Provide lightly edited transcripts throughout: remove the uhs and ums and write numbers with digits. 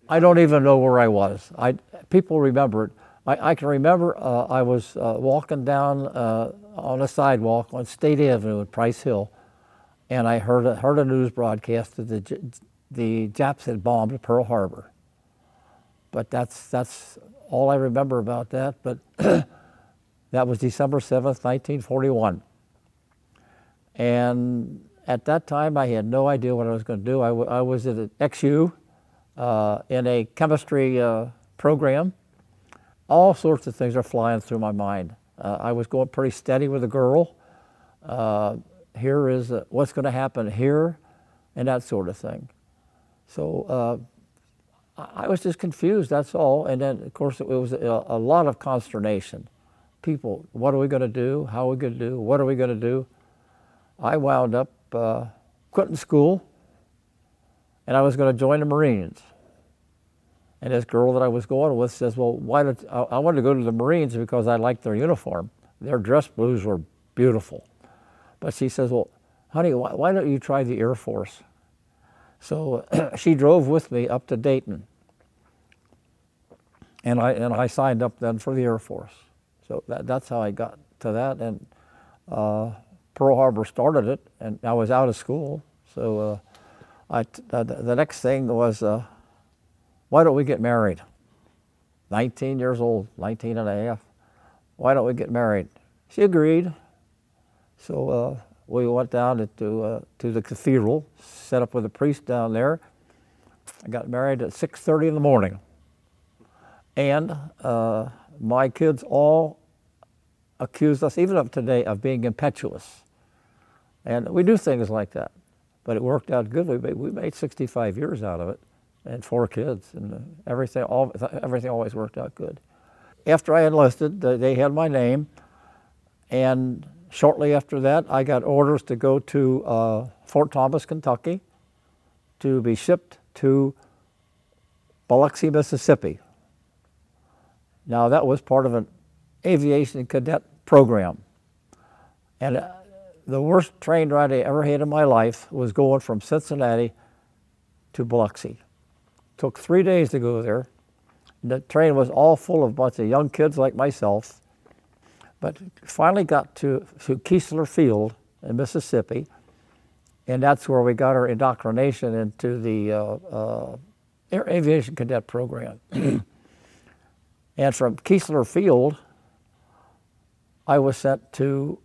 I don't even know where I was. People remember it. I can remember I was walking down on a sidewalk on State Avenue at Price Hill, and I heard a news broadcast that the Japs had bombed Pearl Harbor. But that's all I remember about that. But that was December 7th, 1941. And at that time, I had no idea what I was going to do. I was at XU in a chemistry program. All sorts of things are flying through my mind. I was going pretty steady with a girl. Here is what's going to happen here, and that sort of thing. So I was just confused, that's all. And then, of course, it was a lot of consternation. People, what are we going to do? How are we going to do? What are we going to do? I wound up quitting school, and I was going to join the Marines. And this girl that I was going with says, well, I wanted to go to the Marines because I liked their uniform. Their dress blues were beautiful. But she says, well, honey, why don't you try the Air Force? So she drove with me up to Dayton. And I signed up then for the Air Force. So that's how I got to that. And Pearl Harbor started it, and I was out of school. So the next thing was, why don't we get married? 19 years old, 19 and a half. Why don't we get married? She agreed. So we went down to the cathedral, set up with a priest down there. I got married at 6:30 in the morning. And my kids all accused us, even up today, of being impetuous. And we do things like that. But it worked out good. We made 65 years out of it, and 4 kids, and everything always worked out good. After I enlisted, they had my name, and shortly after that, I got orders to go to Fort Thomas, Kentucky, to be shipped to Biloxi, Mississippi. Now, that was part of an aviation cadet program. And the worst train ride I ever had in my life was going from Cincinnati to Biloxi. Took 3 days to go there. The train was all full of a bunch of young kids like myself. But finally got to Keesler Field in Mississippi, and that's where we got our indoctrination into the aviation cadet program. And from Keesler Field, I was sent to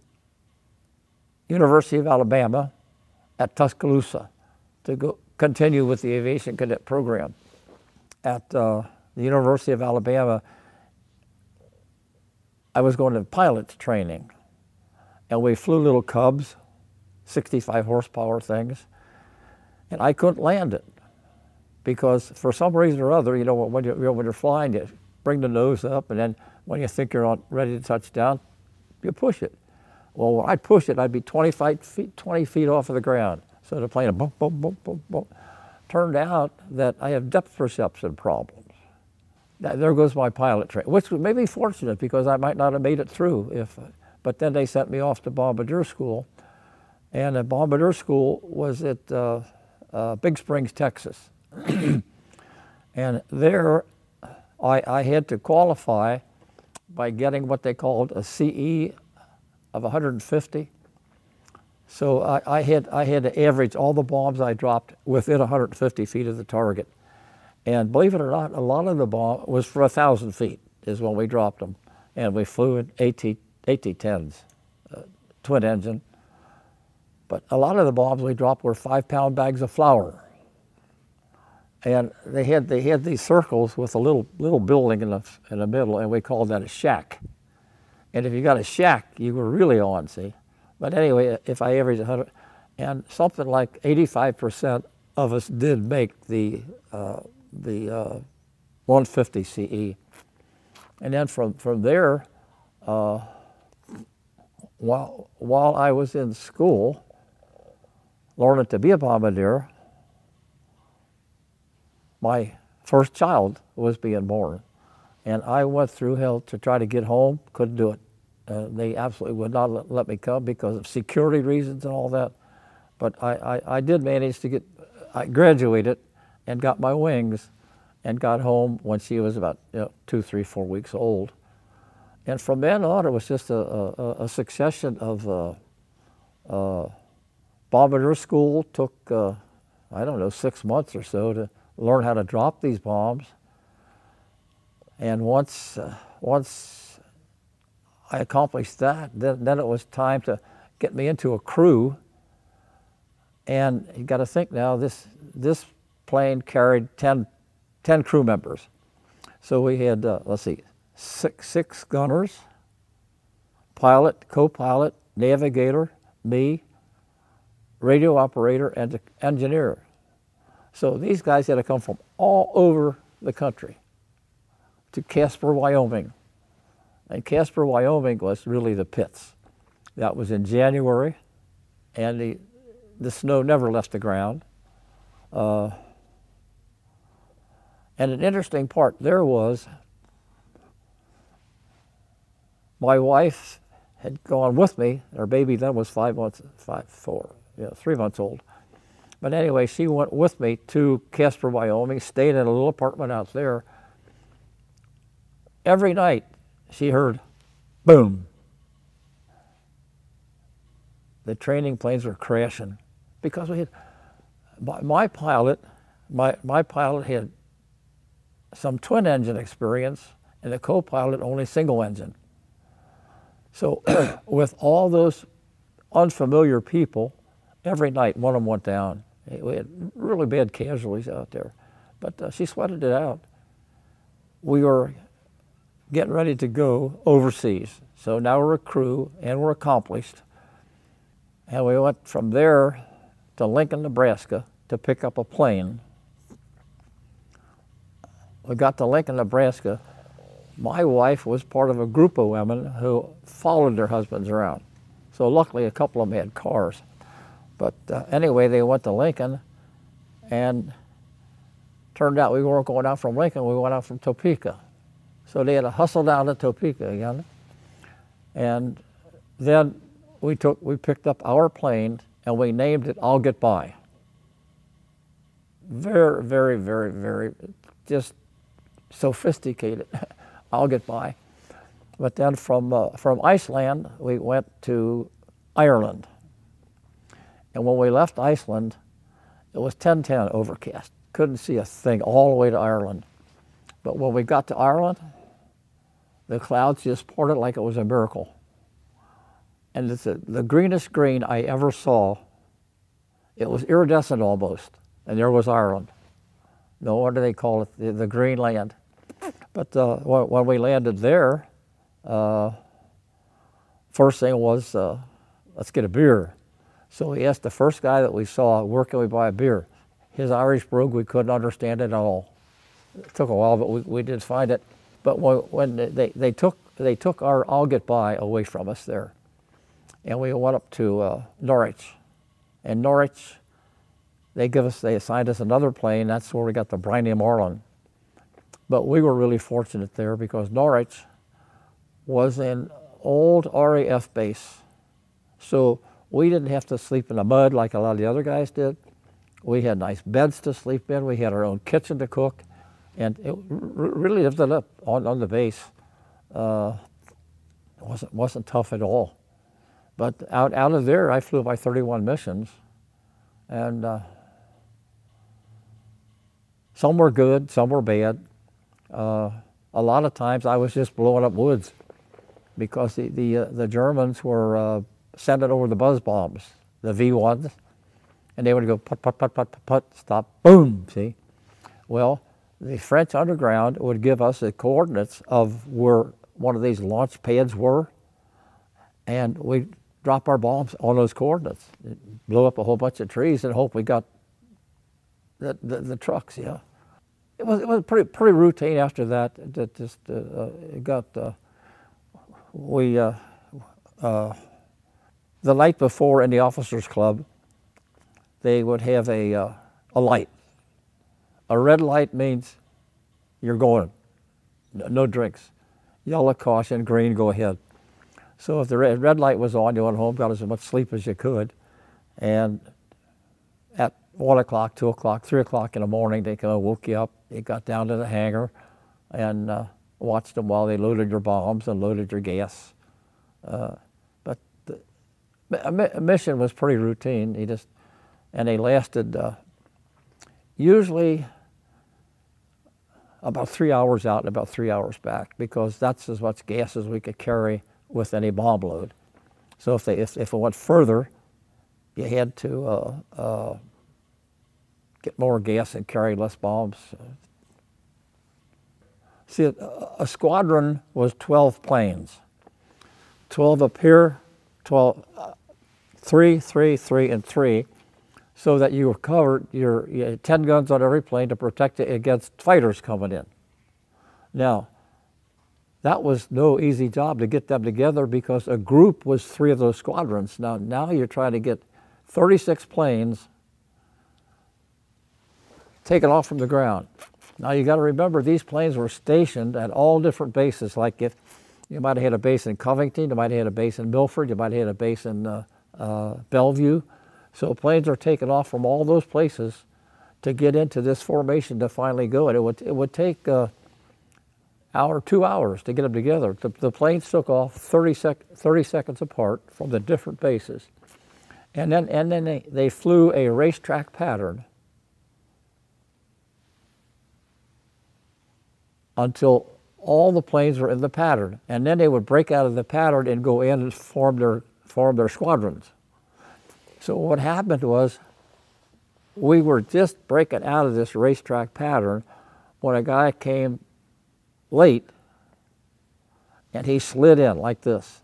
University of Alabama at Tuscaloosa to go continue with the aviation cadet program. At the University of Alabama, I was going to pilot training, and we flew little Cubs, 65 horsepower things, and I couldn't land it because for some reason or other, when you're flying, you bring the nose up, and then when you think you're ready to touch down, you push it. Well, when I'd push it, I'd be 20 feet off of the ground. So the plane would bump, bump, bump, bump, bump. Turned out that I have depth perception problems. There goes my pilot training, which may be fortunate because I might not have made it through. But then they sent me off to Bombardier School, and the Bombardier School was at Big Springs, Texas. And there, I had to qualify by getting what they called a CE of 150. So I had to average all the bombs I dropped within 150 feet of the target. And believe it or not, a lot of the bomb was for 1,000 feet is when we dropped them. And we flew in AT-10s, twin engine. But a lot of the bombs we dropped were 5-pound bags of flour. And they had these circles with a little building in the middle, and we called that a shack. And if you got a shack, you were really on, see? But anyway, if I averaged 100, and something like 85% of us did make the 150 CE. And then from there, while I was in school, learning to be a bombardier, my first child was being born. And I went through hell to try to get home, couldn't do it. They absolutely would not let me come because of security reasons and all that. But I did manage to I graduated and got my wings and got home when she was about 2, 3, 4 weeks old. And from then on, it was just a succession of bombardier school. Took, I don't know, 6 months or so to learn how to drop these bombs. And once I accomplished that, then it was time to get me into a crew. And you got to think now, this plane carried 10 crew members. So we had, let's see, six gunners, pilot, co-pilot, navigator, me, radio operator, and engineer. So these guys had to come from all over the country to Casper, Wyoming. And Casper, Wyoming was really the pits. That was in January, and the snow never left the ground. And an interesting part there was my wife had gone with me. Our baby then was 3 months old. But anyway, she went with me to Casper, Wyoming, stayed in a little apartment out there. Every night she heard boom. The training planes were crashing because we had, my pilot had some twin engine experience, and the co-pilot only single engine. So with all those unfamiliar people, every night one of them went down. We had really bad casualties out there, but she sweated it out. We were getting ready to go overseas. So now we're a crew and we're accomplished. And we went from there to Lincoln, Nebraska to pick up a plane. We got to Lincoln, Nebraska. My wife was part of a group of women who followed their husbands around. So luckily a couple of them had cars. But anyway, they went to Lincoln, and turned out we weren't going out from Lincoln, we went out from Topeka. So they had to hustle down to Topeka again. And then we picked up our plane and we named it I'll Get By. Very, very, very, very just sophisticated. I'll get by. But then from Iceland, we went to Ireland. And when we left Iceland, it was 10:10 overcast. Couldn't see a thing all the way to Ireland. But when we got to Ireland, the clouds just parted like it was a miracle. And it's the greenest green I ever saw. It was iridescent almost. And there was Ireland. No wonder they call it the Green Land. But when we landed there, first thing was, let's get a beer. So we asked the first guy that we saw, where can we buy a beer? His Irish brogue, we couldn't understand it at all. It took a while, but we did find it. But when they took our I'll Get By away from us there. And we went up to Norwich. And Norwich, they assigned us another plane. That's where we got the Briney Marlin. But we were really fortunate there because Norwich was an old RAF base. So we didn't have to sleep in the mud like a lot of the other guys did. We had nice beds to sleep in. We had our own kitchen to cook. And it really lived it up on the base. It wasn't tough at all. But out of there, I flew by 31 missions. And some were good, some were bad. A lot of times I was just blowing up woods because the Germans were sending over the buzz bombs, the V1s, and they would go put, put, put, put, put, put, stop, boom, see? Well, the French underground would give us the coordinates of where one of these launch pads were, and we'd drop our bombs on those coordinates, blow up a whole bunch of trees and hope we got the trucks, yeah. It was pretty routine after that. It just it got the night before in the officers' club, they would have a light. A red light means you're going, no drinks. Yellow, caution, green, go ahead. So if the red light was on, you went home, got as much sleep as you could, and at 1 o'clock, 2 o'clock, 3 o'clock in the morning. They come and woke you up. You got down to the hangar and watched them while they loaded your bombs and loaded your gas. But the mission was pretty routine. And they lasted usually about 3 hours out and about 3 hours back, because that's as much gas as we could carry with any bomb load. So if it went further, you had to get more gas and carry less bombs. See, a squadron was 12 planes. 12 up here, 12, 3, 3, 3, and 3, so that you were covered. You had 10 guns on every plane to protect it against fighters coming in. Now, that was no easy job to get them together, because a group was 3 of those squadrons. Now you're trying to get 36 planes taken off from the ground. Now you got to remember, these planes were stationed at all different bases. Like if you might have had a base in Covington, you might have had a base in Milford, you might have had a base in Bellevue. So planes are taken off from all those places to get into this formation to finally go. And it would take hour, 2 hours to get them together. The planes took off 30 seconds apart from the different bases. And then they flew a racetrack pattern until all the planes were in the pattern. And then they would break out of the pattern and go in and form their squadrons. So what happened was, we were just breaking out of this racetrack pattern when a guy came late and he slid in like this.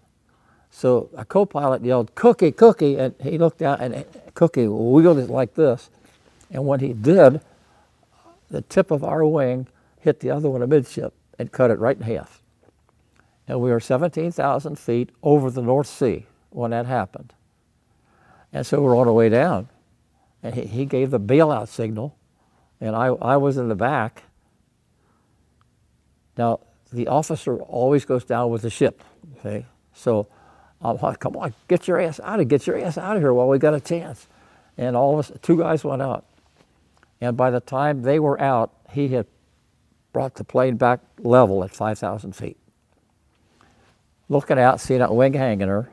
So a co-pilot yelled, "Cookie, Cookie," and he looked down and Cookie wheeled it like this. And when he did, the tip of our wing hit the other one amidship and cut it right in half. And we were 17,000 feet over the North Sea when that happened. And so we're on our way down. And he gave the bailout signal, and I was in the back. Now, the officer always goes down with the ship, okay? So I'm like, "Come on, get your ass out of here while we got a chance." And all of us, 2 guys went out. And by the time they were out, he had brought the plane back level at 5,000 feet. Looking out, seeing that wing hanging there,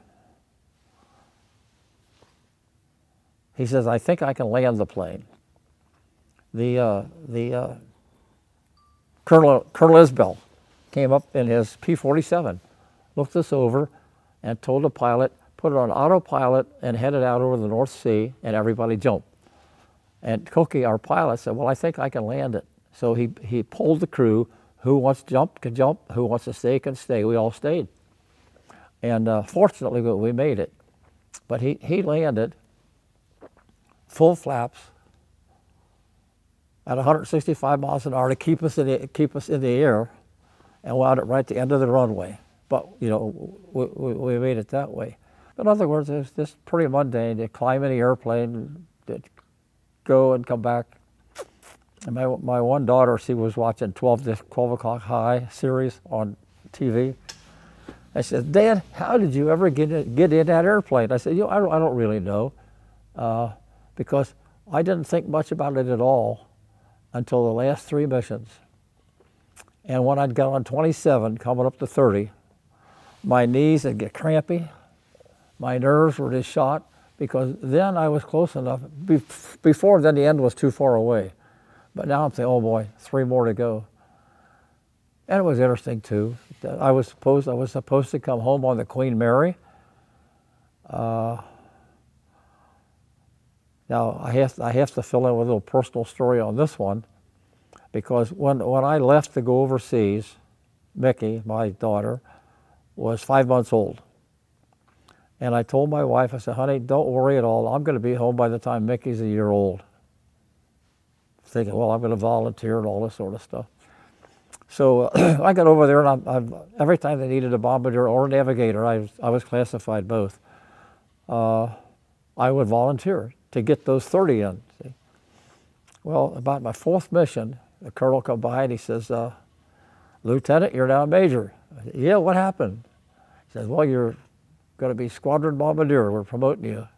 he says, "I think I can land the plane." The Colonel Isbell came up in his P-47, looked us over, and told the pilot, put it on autopilot and headed out over the North Sea, and everybody jumped. And Cookie, our pilot, said, "Well, I think I can land it." So he pulled the crew. Who wants to jump can jump. Who wants to stay can stay. We all stayed. And fortunately, we made it. But he landed full flaps at 165 miles an hour to keep us in the air, and wound it right at the end of the runway. But you know, we made it that way. In other words, it was just pretty mundane. You climb in the airplane, go and come back. And my one daughter, she was watching 12 o'clock high series on TV. I said, "Dad, how did you ever get in that airplane?" I said, "I don't really know, because I didn't think much about it at all until the last 3 missions. And when I'd got on 27, coming up to 30, my knees would get crampy, my nerves were just shot, because then I was close enough. Before then, the end was too far away. But now I'm saying, oh boy, 3 more to go. And it was interesting too. I was supposed to come home on the Queen Mary. Now I have to fill in with a little personal story on this one, because when I left to go overseas, Mickey, my daughter, was 5 months old. And I told my wife, I said, "Honey, don't worry at all. I'm going to be home by the time Mickey's a year old." Thinking, well, I'm going to volunteer and all this sort of stuff. So I got over there, and every time they needed a Bombardier or a Navigator, I was classified both. I would volunteer to get those 30 in. See? Well, about my 4th mission, the colonel come by and he says, "Lieutenant, you're now a major." I said, "Yeah, what happened?" He says, "Well, you're going to be Squadron Bombardier. We're promoting you."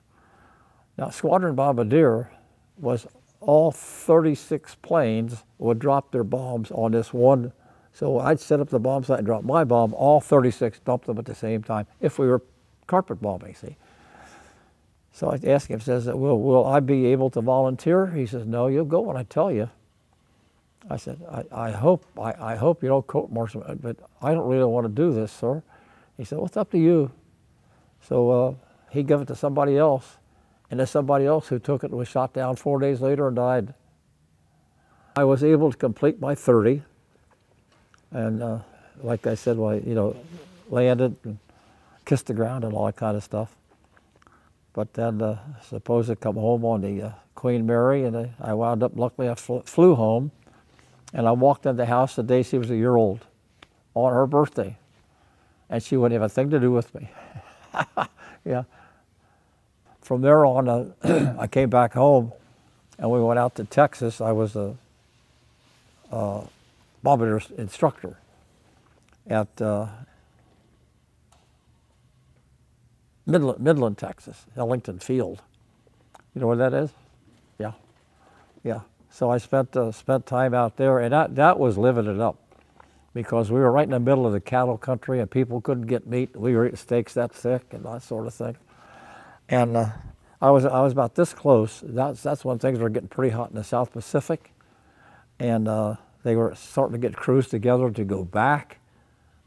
Now, Squadron Bombardier was all 36 planes would drop their bombs on this one. So I'd set up the bomb site and drop my bomb, all 36 dumped them at the same time, if we were carpet bombing, see. So I asked him, says, will I be able to volunteer? He says, no, you'll go when I tell you. I said, I hope you don't court-martial me, but I don't really want to do this, sir. He said, well, it's up to you. So he gave it to somebody else, and there's somebody else who took it and was shot down 4 days later and died. I was able to complete my 30, and like I said, well, you know, landed and kissed the ground and all that kind of stuff. But then supposed to come home on the Queen Mary, and I wound up, luckily I flew home, and I walked in the house the day she was a year old, on her birthday, and she wouldn't have a thing to do with me. Yeah. From there on, I came back home, and we went out to Texas. I was a bombardier instructor at Midland, Texas, Ellington Field. You know where that is? Yeah, yeah. So I spent time out there, and that was living it up, because we were right in the middle of the cattle country, and people couldn't get meat. We were eating steaks that thick and that sort of thing. And I was about this close. That's when things were getting pretty hot in the South Pacific, and they were starting to get crews together to go back,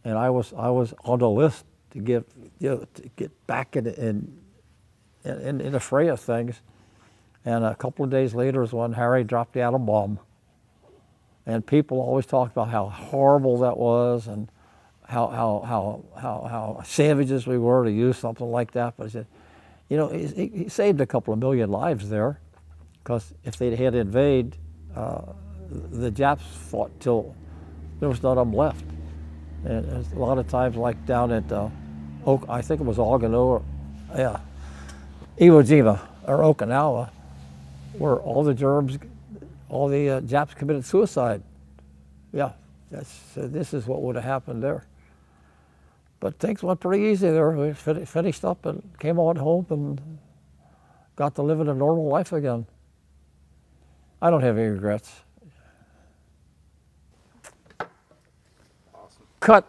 and I was on the list to get back in the fray of things. And a couple of days later is when Harry dropped the atom bomb. And people always talked about how horrible that was and how savages we were to use something like that. But I said, you know, he saved a couple of million lives there, because if they'd had to invade, the Japs fought till there was none of them left. And a lot of times, like down at I think it was Iwo Jima or Okinawa, where all the Japs committed suicide. Yeah, this is what would have happened there. But things went pretty easy there. We finished up and came on home and got to live in a normal life again. I don't have any regrets. Awesome. Cut.